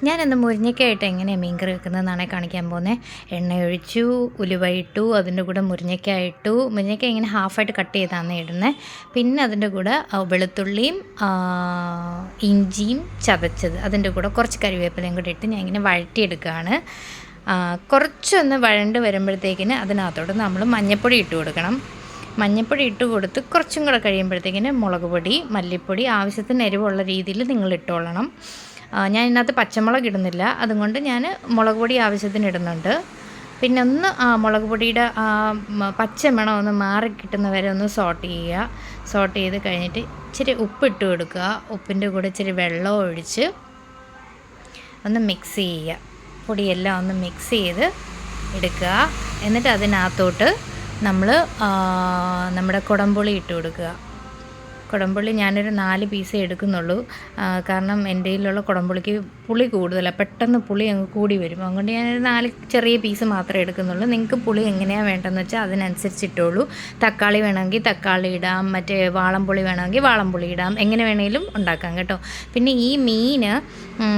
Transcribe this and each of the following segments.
ഞാനിന്ന് മുരിങ്ങയ്ക്കായിട്ട് എങ്ങനെയാണ് മീൻകറി വെക്കുന്നതെന്നാണ് കാണിക്കാൻ പോകുന്നത്. എണ്ണ ഒഴിച്ചു, ഉലുവ ഇട്ടു, അതിൻ്റെ കൂടെ മുരിങ്ങയ്ക്ക ഇട്ടു. മുരിങ്ങയ്ക്ക ഇങ്ങനെ ഹാഫായിട്ട് കട്ട് ചെയ്താണ് ഇടുന്നത്. പിന്നെ അതിൻ്റെ കൂടെ വെളുത്തുള്ളിയും ഇഞ്ചിയും ചതച്ചത്, അതിൻ്റെ കൂടെ കുറച്ച് കറിവേപ്പിലയും കൂടി ഇട്ട് ഞാൻ ഇങ്ങനെ വഴറ്റിയെടുക്കുകയാണ്. കുറച്ചൊന്ന് വഴണ്ട് വരുമ്പോഴത്തേക്കിന് അതിനകത്തോട്ട് നമ്മൾ മഞ്ഞൾപ്പൊടി ഇട്ട് കൊടുക്കണം. മഞ്ഞൾപ്പൊടി ഇട്ട് കൊടുത്ത് കുറച്ചും കൂടെ കഴിയുമ്പോഴത്തേക്കിന് മുളക് പൊടി, മല്ലിപ്പൊടി ആവശ്യത്തിന് എരിവുള്ള രീതിയിൽ നിങ്ങൾ ഇട്ടോളണം. ഞാൻ ഇതിനകത്ത് പച്ചമുളക് ഇടുന്നില്ല, അതുകൊണ്ട് ഞാൻ മുളക് പൊടി ആവശ്യത്തിന് ഇടുന്നുണ്ട്. പിന്നെ ഒന്ന് മുളക് പൊടിയുടെ പച്ചമണം ഒന്ന് മാറി കിട്ടുന്നവരെ ഒന്ന് സോട്ട് ചെയ്യുക. സോട്ട് ചെയ്ത് കഴിഞ്ഞിട്ട് ഇച്ചിരി ഉപ്പിട്ട് കൊടുക്കുക. ഉപ്പിൻ്റെ കൂടെ ഇച്ചിരി വെള്ളം ഒഴിച്ച് ഒന്ന് മിക്സ് ചെയ്യുക. പൊടിയെല്ലാം ഒന്ന് മിക്സ് ചെയ്ത് എടുക്കുക. എന്നിട്ട് അതിനകത്തോട്ട് നമ്മൾ നമ്മുടെ കുടംപുളി ഇട്ട് കൊടുക്കുക. കുടംപുളി ഞാനൊരു 4 പീസേ എടുക്കുന്നുള്ളൂ. കാരണം എൻ്റെ കയ്യിലുള്ള കുടംപുളിക്ക് പുളി കൂടുതലാണ്, പെട്ടെന്ന് പുളി അങ്ങ് കൂടി വരും. അതുകൊണ്ട് ഞാനൊരു 4 ചെറിയ പീസ് മാത്രമേ എടുക്കുന്നുള്ളൂ. നിങ്ങൾക്ക് പുളി എങ്ങനെയാണ് വേണ്ടതെന്ന് വെച്ചാൽ അതിനനുസരിച്ച് ഇട്ടോളൂ. തക്കാളി വേണമെങ്കിൽ തക്കാളി ഇടാം, മറ്റേ വാളംപുളി വേണമെങ്കിൽ വാളംപുളി ഇടാം, എങ്ങനെ വേണമെങ്കിലും ഉണ്ടാക്കാം കേട്ടോ. പിന്നെ ഈ മീന്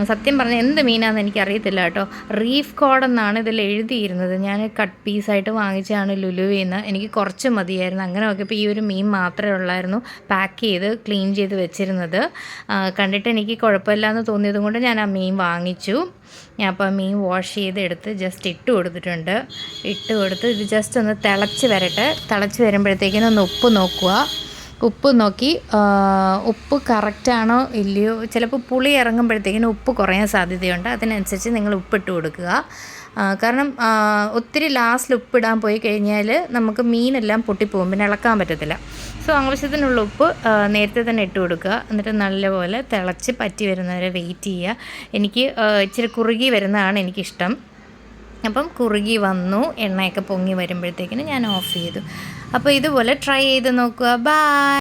സത്യം പറഞ്ഞാൽ എന്ത് മീനാണെന്ന് എനിക്കറിയത്തില്ല കേട്ടോ. റീഫ് കോഡ് എന്നാണ് ഇതിൽ എഴുതിയിരുന്നത്. ഞാൻ കട്ട് പീസായിട്ട് വാങ്ങിച്ചാണ് ലുലുവിൽ നിന്ന്. എനിക്ക് കുറച്ച് മതിയായിരുന്നു. അങ്ങനെ നോക്കിയപ്പോൾ ഈ ഒരു മീൻ മാത്രമേ ഉള്ളായിരുന്നു പാക്ക് ചെയ്ത് ക്ലീൻ ചെയ്ത് വെച്ചിരുന്നത്. കണ്ടിട്ട് എനിക്ക് കുഴപ്പമില്ലയെന്ന് തോന്നിയത് കൊണ്ട് ഞാൻ ആ മീൻ വാങ്ങിച്ചു. ഞാൻ അപ്പോൾ ആ മീൻ വാഷ് ചെയ്ത് എടുത്ത് ജസ്റ്റ് ഇട്ട് കൊടുത്തിട്ടുണ്ട്. ഇട്ട് കൊടുത്ത് ഇത് ജസ്റ്റ് ഒന്ന് തിളച്ച് വരട്ടെ. തിളച്ച് വരുമ്പോഴത്തേക്കിനും ഒന്ന് ഉപ്പ് നോക്കുക. ഉപ്പ് നോക്കി ഉപ്പ് കറക്റ്റാണോ ഇല്ലയോ, ചിലപ്പോൾ പുളി ഇറങ്ങുമ്പോഴത്തേക്കിനും ഉപ്പ് കുറയാൻ സാധ്യതയുണ്ട്. അതിനനുസരിച്ച് നിങ്ങൾ ഉപ്പിട്ട് കൊടുക്കുക. കാരണം ഒത്തിരി ലാസ്റ്റിൽ ഉപ്പിടാൻ പോയി കഴിഞ്ഞാൽ നമുക്ക് മീനെല്ലാം പൊട്ടിപ്പോകും, പിന്നെ ഇളക്കാൻ പറ്റത്തില്ല. സോ ആവശ്യത്തിനുള്ള ഉപ്പ് നേരത്തെ തന്നെ ഇട്ട് കൊടുക്കുക. എന്നിട്ട് നല്ലപോലെ തിളച്ച് പറ്റി വരുന്നവരെ വെയിറ്റ് ചെയ്യുക. എനിക്ക് ഇച്ചിരി കുറുകി വരുന്നതാണ് എനിക്കിഷ്ടം. അപ്പം കുറുകി വന്നു, എണ്ണയൊക്കെ പൊങ്ങി വരുമ്പോഴത്തേക്കിന് ഞാൻ ഓഫ് ചെയ്തു. അപ്പോൾ ഇതുപോലെ ട്രൈ ചെയ്ത് നോക്കുക. ബൈ.